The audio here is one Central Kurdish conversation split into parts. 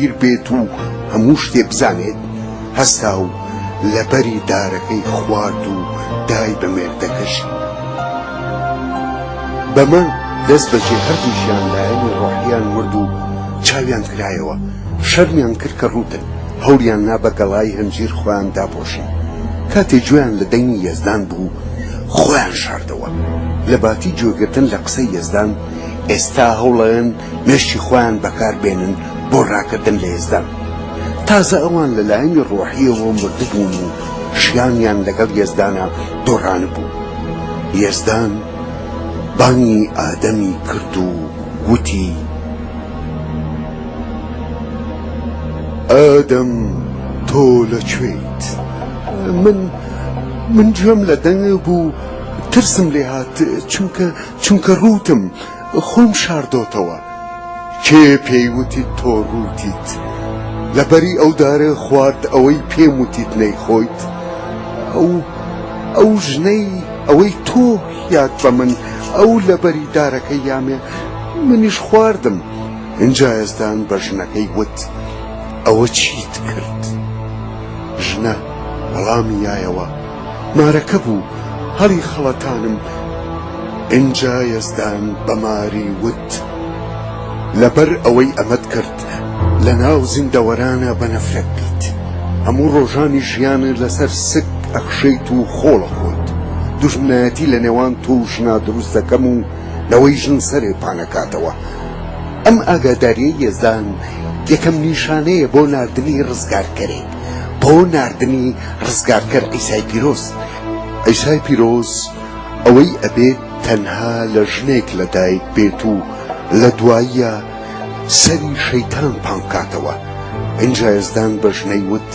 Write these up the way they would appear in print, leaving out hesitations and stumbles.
بیر بێت و هەموو شتێ بزانێت هەستا و لەبەری دارەکەی خوارد و دای بە مێردەکەشی. بەمە دەست بەجێ هەردووشیان لایەنی ڕۆحیان مرد و چاویان کرایەوە. شەرمیان کرد کە ڕوتن، هەوریان نا بە گەڵای هەنجیر خۆیان داپۆشین. کاتێ گوێیان لە دەنگی یەزدان بوو خۆیان شاردەوە. لە باتی گوێگرتن لە قسەی یەزدان ئێستا هەوڵەیەن مێشتی خۆیان بەکار بێنن بۆ ڕاکردن لە یەزدان. تازە ئەوان لە لایەنی ڕۆحیەوە مردبوون و ژیانیان لەگەڵ یەزدانە دۆڕانە بوو. یەزدان بانی ئادەمی کرد و گوتی: ئادەم تۆ لەکوێیت؟ من گوێم لە دەنگە بوو، ترسم لێ هات چونکە ڕوتم، خۆم شاردۆتەوە. کێ پێی وتیت تۆ ڕوتیت؟ لەبەری ئەو دارە خوارد ئەوەی پێم وتیت نەیخۆیت؟ ئەو ژنەی ئەوەی تۆ یاد بە من ئەو لەبەری دارەکەی یامێ منیش خواردم. اینجا یەزدان بە ژنەکەی وت: ئەوە چیت کرد؟ ژنە وەڵامی یایەوە: مارەکە بوو، هەڵی خەڵەتانم. اینجا یەزدان بە ماری وت: لەبەر ئەوەی ئەمەت کرد لە ناو زیندەوەرانە بە نەفرەت بیت، هەموو ڕۆژانی ژیانت لەسەر سک ئەخشەیت و خۆڵە خۆیت. دوژمنایەتی لە نێوان تۆ و ژنا دروست دەکەم و لەوەی ژن سەرێ پانەکاتەوە. ئەم ئاگاداریە یەزدان یەکەم نیشانەیە بۆ ناردنی ڕزگارکەرێ، بۆ ناردنی ڕزگارکەر ئەیسای پیرۆز. ئەیسای پیرۆز ئەوەی ئەبێت تەنها لە ژنێک لەدایک بێت و لە دواییە سەری شەیتان پانکاتەوە. اینجا یەزدان بە ژنەی وت: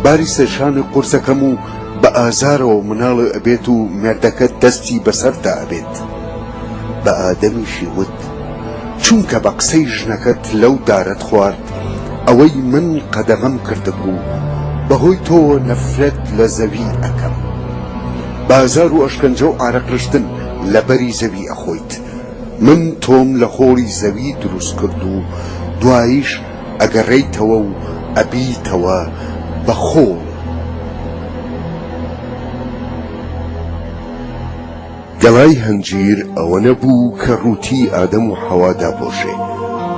باری سەرشانی قورسەکەم و بە ئازارەوە مناڵە ئەبێت و مێردەکەت دەستی بەسەردا ئەبێت. بە ئادەمیشی وت: چونکە بە قسەی ژنەکەت لەو دارەت خوارد، ئەوەی من قەدەغەم کردبوو، بەهۆی تۆ نەفرەت لە زەوی ئەکەم. بازار و ئەشکەنجە و ئارەقرشتن لەبەری زەوی ئەخۆیت. من تۆم لە خۆڵی زەوی دروست کرد و دواییش ئەگەڕێیتەوە و ئەبیتەوە بە خۆڵ. گەڵای هەنجیر ئەوە نەبوو کە ڕووتی ئادەم و حەوا داپۆشێ،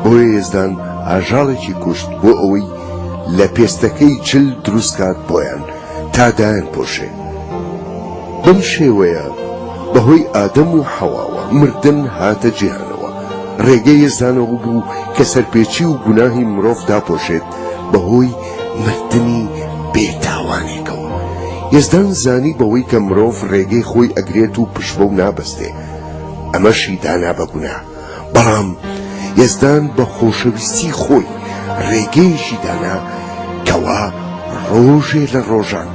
بۆیە یەزدان ئاژاڵێکی کوشت بۆ ئەوەی لە پێستەکەی جل دروستکات بۆیان تا دایان پۆشێ. بەم شێوەیە بەهۆی ئادەم و حەواوە مردن هاتە جیهانەوە. ڕێگەی یەزدانەوە بوو کە سەرپێچی و گوناهی مرۆڤ داپۆشێت بەهۆی مردنی بێتاوانێکەوە. یەزدان زانی بەوەی کە مرۆڤ ڕێگەی خۆی ئەگرێت و پشت بەو نابەستێ، ئەمەشی دانا بە گوناه. بەڵام یەزدان بە خۆشەویستی خۆی ڕێگەیەکی دانا کەوا ڕۆژێ لە ڕۆژان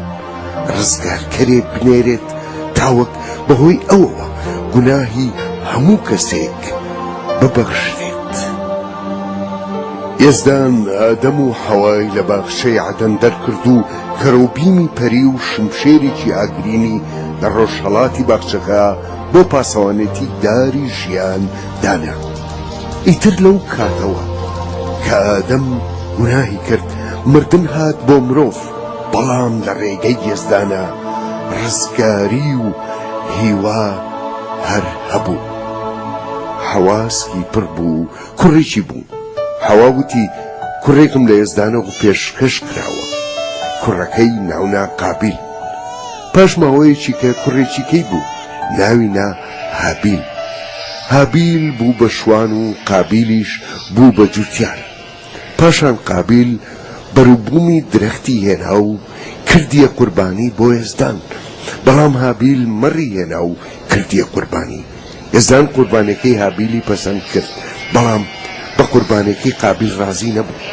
ڕزگارکەرێ بنێرێت تاوەک بەهۆی ئەوەوە گوناهی هەموو کەسێک ببەخشرێت. یەزدان ئادەم و حەوای لە باخچەی عەدەن دەرکرد و کەرەوبیمی پەری و شمشێرێکی ئاگرینی لە ڕۆژهەڵاتی باخچەکە بۆ پاسەوانێتی داری ژیان دانا. ئیتر لەو کاتەوە کە ئادەم گوناهی کرد، مردن هات بۆ مرۆڤ، بەڵام لە ڕێگەی یەزدانە ڕزگاری و هیوا هەر هەبوو. حەواسکی پڕ بوو، کوڕێکی بوو. حەوا وتی: کوڕێکم لە یەزدانە و پێشکەش کراوە. کوڕەکەی ناونا قابیل. پاش ماوەیەکی کە کوڕێکی کەی بوو، ناوی نا هابیل. هابیل بوو بە شوان و قابیلیش بوو بە جوتیار. پاشان قابیل بەروبوومی درەختی هێنا و کردیە قوربانی بۆ یەزدان، بەڵام هابیل مەڕی هێنا و کردیە قوربانی. یەزدان قوربانەکەی هابیلی پەسەند کرد، بەڵام بە قوربانەکەی قابیل ڕازی نەبوو.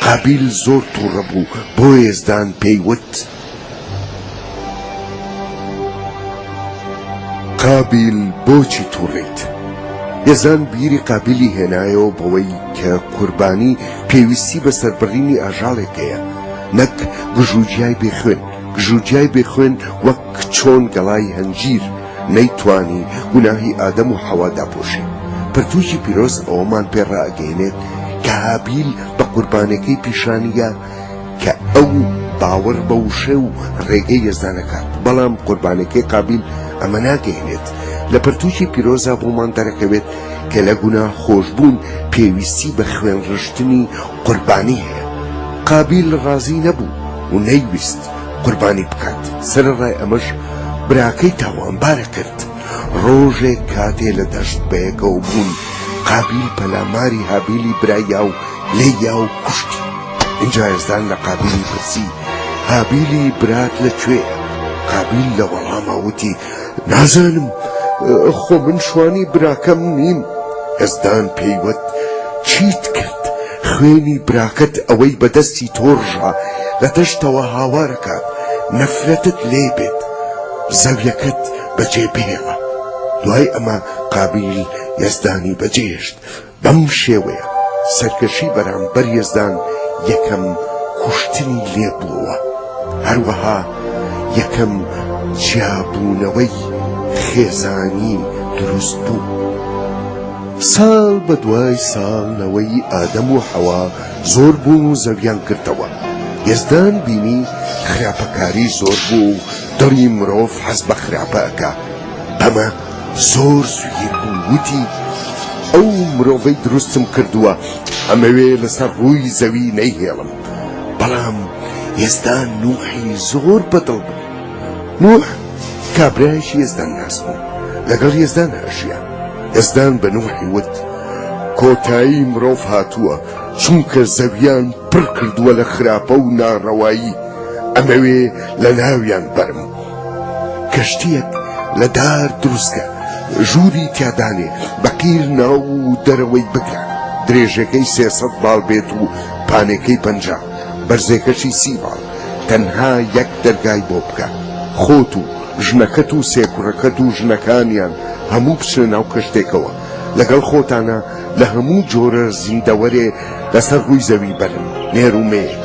قابیل زۆر تووڕە بوو، بۆ یەزدان پێی وت: قابیل بۆچی تووڕێیت؟ یەزدان بیری قابیلی هێنایەوە بەوەی کە قوربانی پێویستی بە سەربڕینی ئاژاڵێکەیە، نەک گژوجیای بێخوێن. گژوجیای بێخوێن وەک چۆن گەڵای هەنجیر نەیتوانی گوناهی ئادەم و حەوا داپۆشێ. پرتووکی پیرۆز ئەوەمان پێ ڕائەگەیەنێت کە هابیل بە قوربانەکەی پیشانیە کە ئەو باوەڕ بە وشە و ڕێگەی یەزدانەکات، بەڵام قوربانەکەی قابیل ئەمە ناگەهێنێت. لە پەرتووکی پیرۆزا بۆمان دەرەکەوێت کە لە گوناه خۆشبوون پێویستی بە خوێن ڕشتنی قوربانی هەیە. قابیل ڕازی نەبوو و نەیویست قوربانی بکات. سەرەڕای ئەمەش براکەی تاوانبارە کرد. ڕۆژێک کاتێ لە دەشت بەیەکەوە بوون، قابیل پەلاماری هابیلی برایە و لێیا و کوشتی. اینجا یەزدان لە قابیلی پرسی: هابیلی برات لەکوێیە؟ قابیل لە وەڵاما وتی: نازانم، خۆ من شوانی براکەم نیم. یەزدان پێیوت: چیت کرد؟ خوێنی براکەت ئەوەی بەدەستی تۆڕژا لە دەشتەوە هاوارەکات، نەفرەتت لێ بێت، زەویەکەت بەجێ بهێڵە. دوای ئەمە قابیل یەزدانی بەجێهێشت. بەم شێوەیە سەرکەشی بەرامبەر یەزدان یەکەم کوشتنی لێ بووەوە، هەروەها یەکەم جیابوونەوەی خێزانی دروست بوو. ساڵ بە دوای ساڵنەوەی ئادەم و حەوا زۆر بوون و زەویان کردەوە. یەزدان بینی خراپەکاری زۆر بوو و دڵی مرۆڤ حەز بە خراپە ئەکا. بەمە زۆر سویر بوو، وتی: ئەو مرۆڤەی دروستم کردووە، ئەمەوێ لەسەر ڕووی زەوی نەیهێڵم. بەڵام یەزدان نوحی زۆر بەدڵ بوو. نوح کابرایەکی یەزدان ناس بوو، لەگەڵ یەزدان هەژیا. یەزدان بە نوحی وت: کۆتایی مرۆڤ هاتووە، چونکە زەویان پڕ کردووە لە خراپە و ناڕەوایی، ئەمەوێ لە ناویان بەرم. کەشتیەک لە دار دروستکە، ژووری تیادانێ، بەقیر ناو و دەرەوەی بکە، درێژەکەی 300 باڵ بێت و پانێکەی 50، بەرزێکەشی 30 باڵ. تەنها یەک دەرگای بۆ بکە، خۆت و ژنەکەت و سێکوڕەکەت و ژنەکانیان هەموو بچنە ناو کەشتێکەوە، لەگەڵ خۆتانە لە هەموو جۆرە زیندەوەرێ لەسەر ڕووی زەوی بەرن، نێرومەیەک،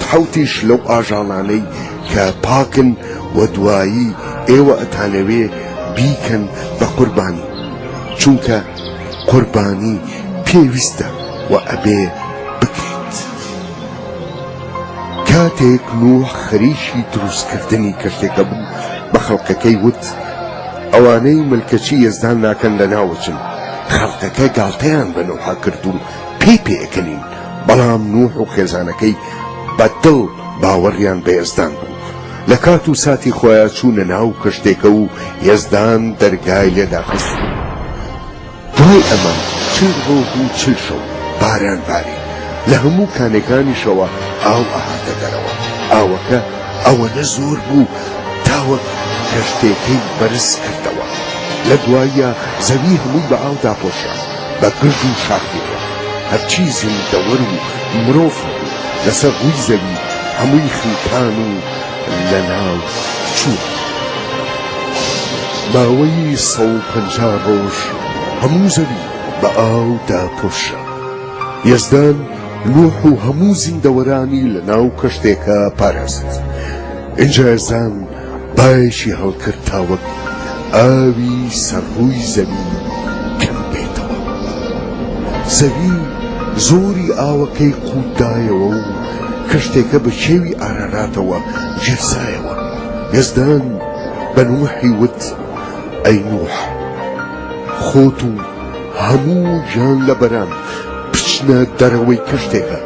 حەوتیش لەو ئاژاڵانەی کە پاکن و دوایی ئێوە ئەتانەوێ بیکەن بە قوربانی، چونکە قوربانی پێویستە و ئەبێ بکرێت. کاتێک نوح خەریکی دروستکردنی کەشتێکە بوو، بە خەڵکەکەی وت: ئەوانەی ملکەچی یەزدان ناکەن لە ناوچن. خەڵکەکە گاڵتەیان بە نوحا کرد و پێکەنین، بەڵام نوح و خێزانەکەی بەدڵ باوەڕیان بە یەزدان بوو. لە کات و ساتی خۆیان چوونە ناو کەشتێکە و یەزدان دەرگای لێداخست. دوای ئەمە 40 ڕۆژ و 40 شەو باران باری، لە هەموو کانەکانیشەوە ئاو ئاهاتە دەرەوە. ئاوەکە ئەوەنە زۆر بوو تاوەک کەشتێکەی بەرز کردەوە. لە دوایە زەوی هەمووی بە ئاو داپۆشرا، بە گرد و شاخێوە. هەرچی زیندەوەر و مرۆڤ بوو لەسەر ڕووی زەوی هەمووی خیکان و لە ناو چوو. ماوەی 150 ڕۆژ هەموو زەوی بە ئاو داپۆشرا. یەزدان نوح و هەموو زیندەوەرانی لە ناو کەشتێکە پاراست. اینجا یەزدان بایشی هەڵکرد تاوەک ئاوی سەرڕووی زەوی کەم بێتەوە. زەوی زۆری ئاوەکەی قوتدایەوە و کەشتێکە بە شێوی ئاراراتەوە ژێرسایەوە. یەزدان بە نوحی وت: ئەی نوح، خۆت و هەموو گیان لە بەران بچنە دەرەوەی کەشتێکە،